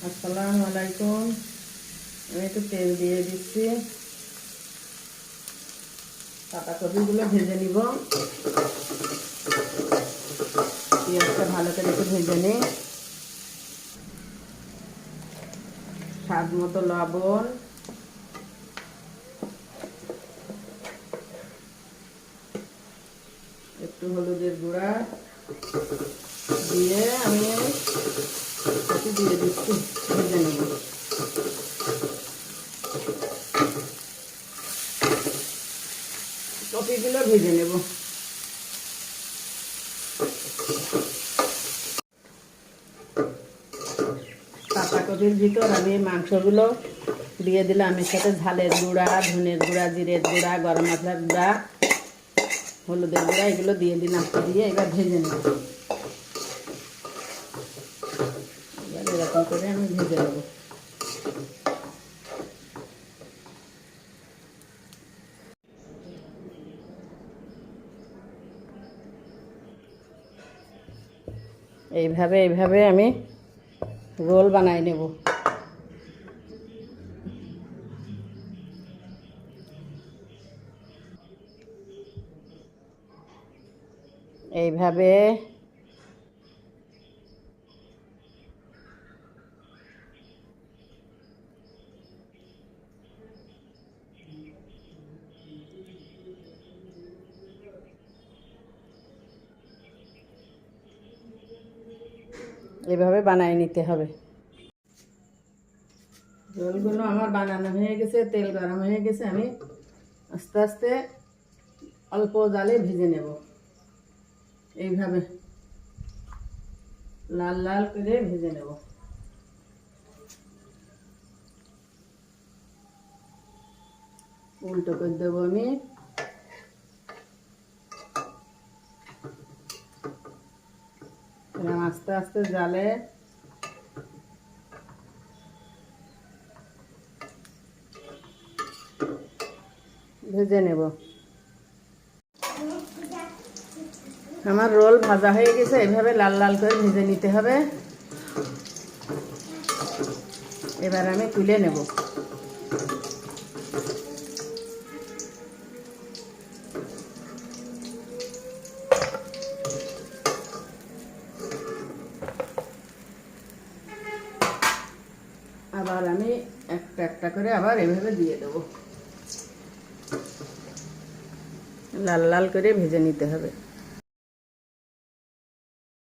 আসসালামু আলাইকুম। আমি একটু তেল দিয়ে দিচ্ছি। পাতাকপিগুলো ভেজে নিব। পেঁয়াজটা ভালো করে একটু ভেজে নিই। স্বাদ মতো লবণ, একটু হলুদের গুঁড়া দিয়ে আমি দিয়ে দিচ্ছি, ভেজে নেব। কপিগুলো ভেজে নেব। পাতাকপির ভিতর আমি মাংসগুলো দিয়ে দিলাম। এর সাথে ঝালের গুঁড়া, ধনের গুঁড়া, জিরের গুঁড়া, গরম মশলার গুঁড়া, হলুদের গুঁড়া এগুলো দিয়ে দিলাম। দিয়ে এবার ভেজে নেব। এবার এরকম করে আমি ভেজে নেব। এইভাবে আমি রোল বানাই নেব। এইভাবে এভাবে বানাই নিতে হবে। রোলগুলো আমার বানানো হয়ে গেছে, তেল গরম হয়ে গেছে। আমি আস্তে আস্তে অল্প জালে ভেজে নেব। এইভাবে লাল লাল করে ভেজে নেব। উল্টো করে দেবো আমি। আস্তে আস্তে জালে ভেজে নেব। আমার রোল ভাজা হয়ে গেছে। এইভাবে লাল লাল করে ভেজে নিতে হবে। এবার আমি তুলে নেব। আবার আমি একটা একটা করে আবার এভাবে দিয়ে দেব। লাল লাল করে ভেজে নিতে হবে।